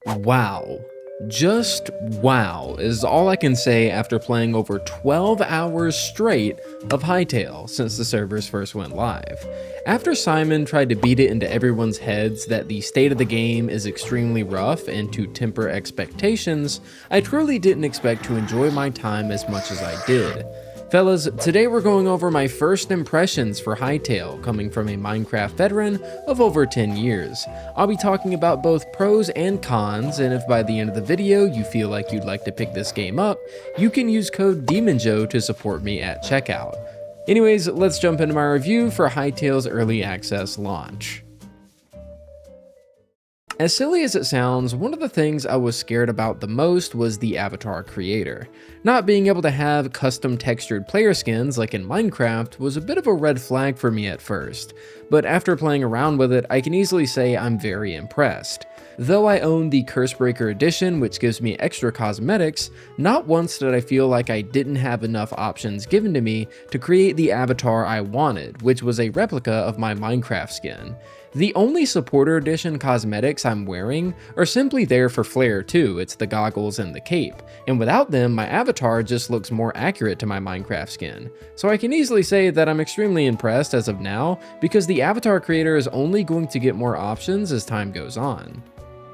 Wow. Just wow is all I can say after playing over 12 hours straight of Hytale since the servers first went live. After Simon tried to beat it into everyone's heads that the state of the game is extremely rough and to temper expectations, I truly didn't expect to enjoy my time as much as I did. Fellas, today we're going over my first impressions for Hytale, coming from a Minecraft veteran of over 10 years. I'll be talking about both pros and cons, and if by the end of the video you feel like you'd like to pick this game up, you can use code 𝗍𝗏𝗍 to support me at checkout. Anyways, let's jump into my review for Hytale's early access launch. As silly as it sounds, one of the things I was scared about the most was the avatar creator. Not being able to have custom textured player skins like in Minecraft was a bit of a red flag for me at first, but after playing around with it, I can easily say I'm very impressed. Though I own the Cursebreaker edition, which gives me extra cosmetics, not once did I feel like I didn't have enough options given to me to create the avatar I wanted, which was a replica of my Minecraft skin. The only supporter edition cosmetics I'm wearing are simply there for flair too, it's the goggles and the cape, and without them my avatar just looks more accurate to my Minecraft skin. So I can easily say that I'm extremely impressed as of now, because the avatar creator is only going to get more options as time goes on.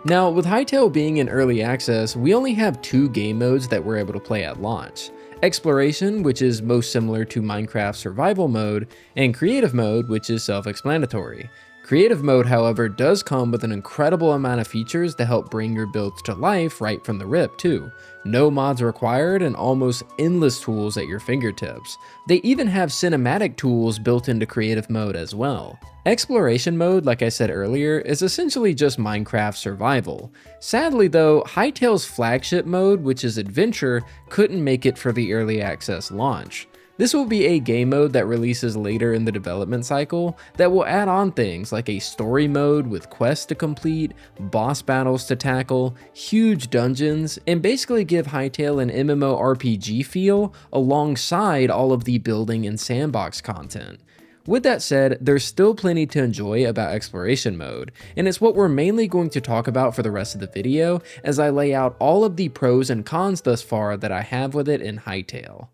Now, with Hytale being in early access, we only have two game modes that we're able to play at launch. Exploration, which is most similar to Minecraft survival mode, and creative mode, which is self-explanatory. Creative mode, however, does come with an incredible amount of features to help bring your builds to life right from the rip too. No mods required and almost endless tools at your fingertips. They even have cinematic tools built into creative mode as well. Exploration mode, like I said earlier, is essentially just Minecraft survival. Sadly though, Hytale's flagship mode, which is adventure, couldn't make it for the early access launch. This will be a game mode that releases later in the development cycle that will add on things like a story mode with quests to complete, boss battles to tackle, huge dungeons, and basically give Hytale an MMORPG feel alongside all of the building and sandbox content. With that said, there's still plenty to enjoy about exploration mode, and it's what we're mainly going to talk about for the rest of the video as I lay out all of the pros and cons thus far that I have with it in Hytale.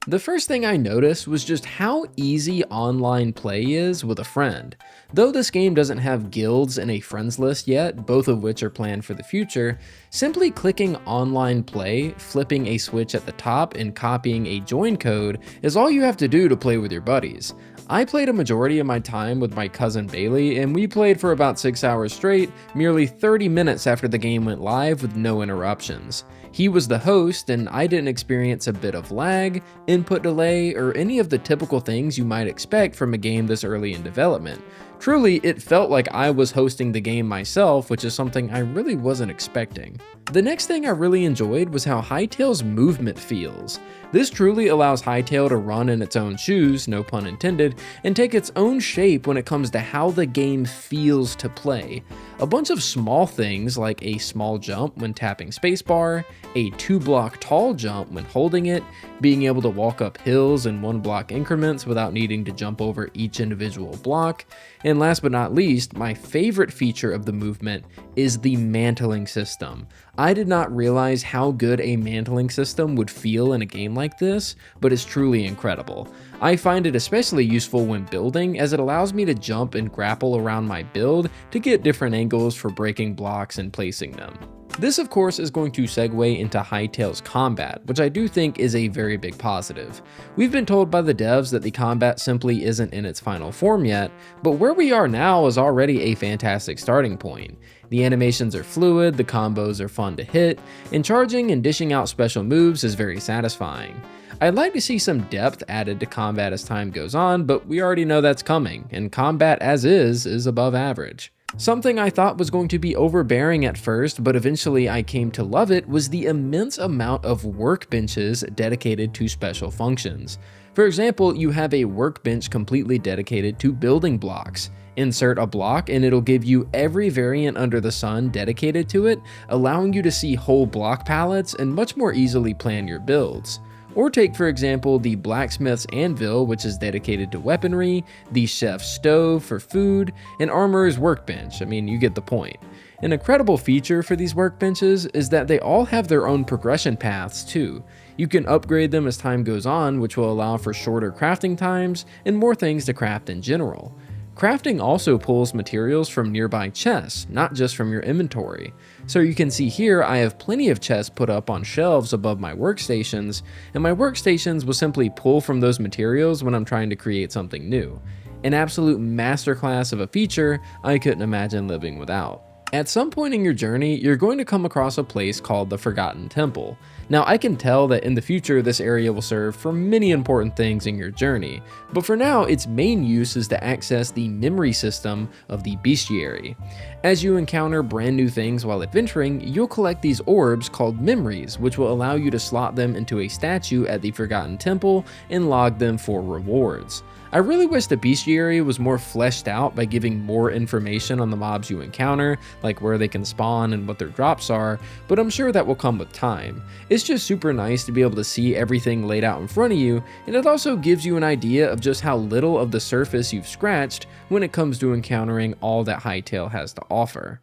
The first thing I noticed was just how easy online play is with a friend. Though this game doesn't have guilds and a friends list yet, both of which are planned for the future, simply clicking online play, flipping a switch at the top, and copying a join code is all you have to do to play with your buddies. I played a majority of my time with my cousin Bailey, and we played for about 6 hours straight, merely 30 minutes after the game went live with no interruptions. He was the host, and I didn't experience a bit of lag, input delay, or any of the typical things you might expect from a game this early in development. Truly, it felt like I was hosting the game myself, which is something I really wasn't expecting. The next thing I really enjoyed was how Hytale's movement feels. This truly allows Hytale to run in its own shoes, no pun intended, and take its own shape when it comes to how the game feels to play. A bunch of small things like a small jump when tapping spacebar, a 2-block tall jump when holding it, being able to walk up hills in 1-block increments without needing to jump over each individual block, and last but not least, my favorite feature of the movement is the mantling system. I did not realize how good a mantling system would feel in a game like this, but it's truly incredible. I find it especially useful when building, as it allows me to jump and grapple around my build to get different angles for breaking blocks and placing them. This of course is going to segue into Hytale's combat, which I do think is a very big positive. We've been told by the devs that the combat simply isn't in its final form yet, but where we are now is already a fantastic starting point. The animations are fluid, the combos are fun to hit, and charging and dishing out special moves is very satisfying. I'd like to see some depth added to combat as time goes on, but we already know that's coming, and combat as is above average. Something I thought was going to be overbearing at first, but eventually I came to love it, was the immense amount of workbenches dedicated to special functions. For example, you have a workbench completely dedicated to building blocks. Insert a block and it'll give you every variant under the sun dedicated to it, allowing you to see whole block palettes and much more easily plan your builds. Or take for example the blacksmith's anvil, which is dedicated to weaponry, the chef's stove for food, and armorer's workbench. I mean, you get the point. An incredible feature for these workbenches is that they all have their own progression paths too. You can upgrade them as time goes on, which will allow for shorter crafting times and more things to craft in general. Crafting also pulls materials from nearby chests, not just from your inventory. So you can see here I have plenty of chests put up on shelves above my workstations, and my workstations will simply pull from those materials when I'm trying to create something new. An absolute masterclass of a feature I couldn't imagine living without. At some point in your journey, you're going to come across a place called the Forgotten Temple. Now, I can tell that in the future this area will serve for many important things in your journey, but for now its main use is to access the memory system of the Bestiary. As you encounter brand new things while adventuring, you'll collect these orbs called memories, which will allow you to slot them into a statue at the Forgotten Temple and log them for rewards. I really wish the Bestiary was more fleshed out by giving more information on the mobs you encounter, like where they can spawn and what their drops are, but I'm sure that will come with time. It's just super nice to be able to see everything laid out in front of you, and it also gives you an idea of just how little of the surface you've scratched when it comes to encountering all that Hytale has to offer.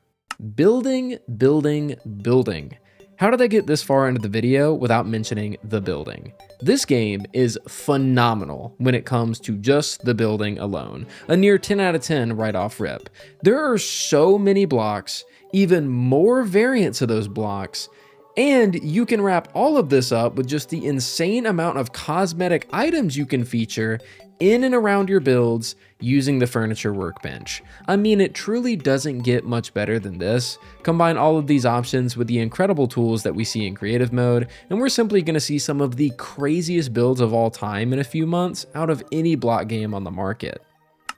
Building, building, building. How did I get this far into the video without mentioning the building? This game is phenomenal when it comes to just the building alone. A near 10 out of 10 right off rip. There are so many blocks, even more variants of those blocks, and you can wrap all of this up with just the insane amount of cosmetic items you can feature in and around your builds using the furniture workbench. I mean, it truly doesn't get much better than this. Combine all of these options with the incredible tools that we see in creative mode, and we're simply going to see some of the craziest builds of all time in a few months out of any block game on the market.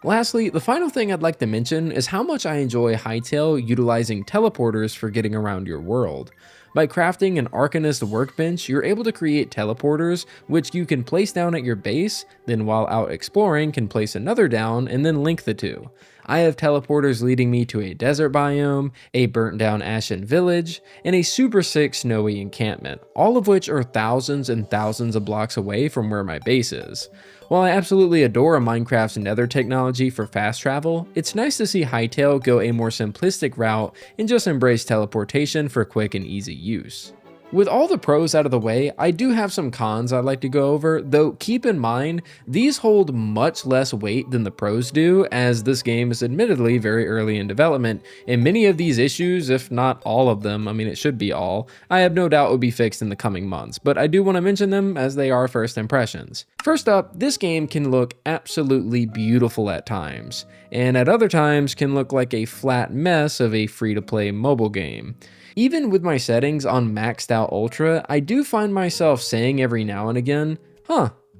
Lastly, the final thing I'd like to mention is how much I enjoy Hytale utilizing teleporters for getting around your world. By crafting an Arcanist workbench, you're able to create teleporters, which you can place down at your base, then while out exploring can place another down and then link the two. I have teleporters leading me to a desert biome, a burnt down ashen village, and a super sick snowy encampment, all of which are thousands and thousands of blocks away from where my base is. While I absolutely adore Minecraft's nether technology for fast travel, it's nice to see Hytale go a more simplistic route and just embrace teleportation for quick and easy use. With all the pros out of the way, I do have some cons I'd like to go over, though keep in mind, these hold much less weight than the pros do, as this game is admittedly very early in development, and many of these issues, if not all of them, I mean it should be all, I have no doubt will be fixed in the coming months, but I do want to mention them as they are first impressions. First up, this game can look absolutely beautiful at times, and at other times can look like a flat mess of a free-to-play mobile game. Even with my settings on maxed out ultra, I do find myself saying every now and again,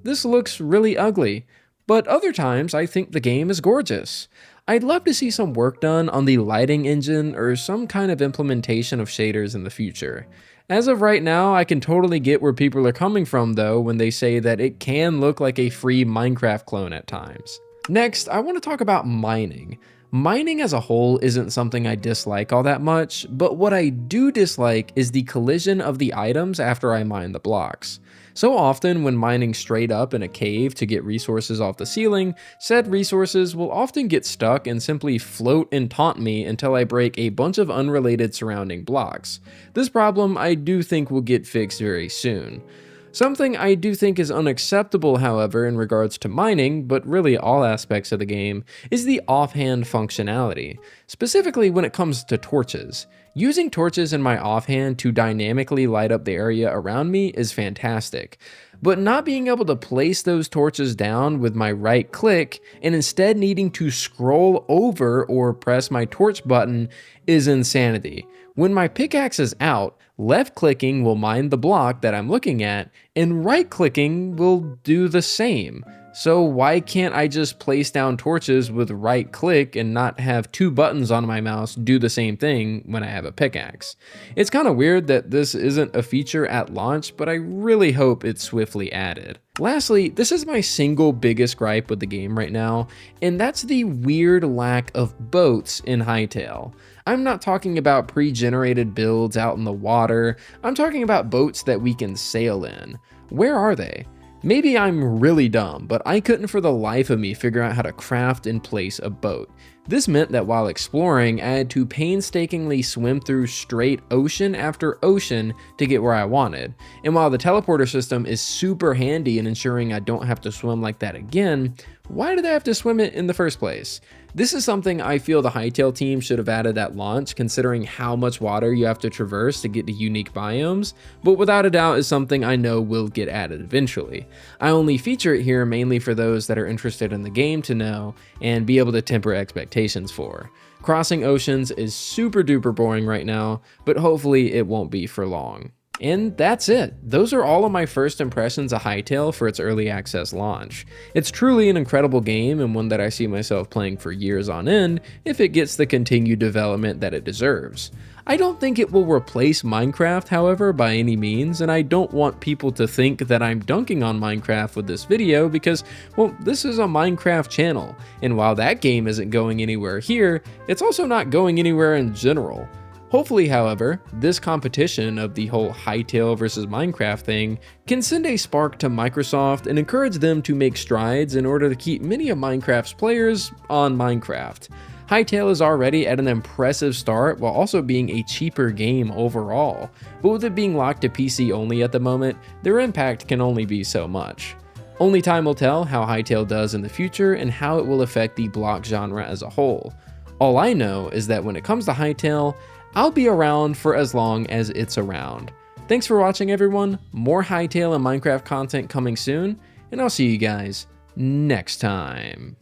this looks really ugly. But other times I think the game is gorgeous. I'd love to see some work done on the lighting engine or some kind of implementation of shaders in the future. As of right now, I can totally get where people are coming from though when they say that it can look like a free Minecraft clone at times. Next, I want to talk about mining. Mining as a whole isn't something I dislike all that much, but what I do dislike is the collision of the items after I mine the blocks. So often when mining straight up in a cave to get resources off the ceiling, said resources will often get stuck and simply float and taunt me until I break a bunch of unrelated surrounding blocks. This problem I do think will get fixed very soon. Something I do think is unacceptable, however, in regards to mining, but really all aspects of the game, is the offhand functionality, specifically when it comes to torches. Using torches in my offhand to dynamically light up the area around me is fantastic, but not being able to place those torches down with my right click and instead needing to scroll over or press my torch button is insanity. When my pickaxe is out, left clicking will mine the block that I'm looking at, and right clicking will do the same. So why can't I just place down torches with right click and not have two buttons on my mouse do the same thing when I have a pickaxe? It's kind of weird that this isn't a feature at launch, but I really hope it's swiftly added. Lastly, this is my single biggest gripe with the game right now, and that's the weird lack of boats in Hytale. I'm not talking about pre-generated builds out in the water, I'm talking about boats that we can sail in. Where are they? Maybe I'm really dumb, but I couldn't for the life of me figure out how to craft and place a boat. This meant that while exploring, I had to painstakingly swim through straight ocean after ocean to get where I wanted. And while the teleporter system is super handy in ensuring I don't have to swim like that again, why did I have to swim it in the first place? This is something I feel the Hytale team should have added at launch, considering how much water you have to traverse to get to unique biomes, but without a doubt is something I know will get added eventually. I only feature it here mainly for those that are interested in the game to know and be able to temper expectations for. Crossing oceans is super duper boring right now, but hopefully it won't be for long. And that's it. Those are all of my first impressions of Hytale for its early access launch. It's truly an incredible game and one that I see myself playing for years on end if it gets the continued development that it deserves. I don't think it will replace Minecraft, however, by any means, and I don't want people to think that I'm dunking on Minecraft with this video because, well, this is a Minecraft channel, and while that game isn't going anywhere here, it's also not going anywhere in general. Hopefully, however, this competition of the whole Hytale versus Minecraft thing can send a spark to Microsoft and encourage them to make strides in order to keep many of Minecraft's players on Minecraft. Hytale is already at an impressive start while also being a cheaper game overall, but with it being locked to PC only at the moment, their impact can only be so much. Only time will tell how Hytale does in the future and how it will affect the block genre as a whole. All I know is that when it comes to Hytale, I'll be around for as long as it's around. Thanks for watching, everyone. More Hytale and Minecraft content coming soon, and I'll see you guys next time.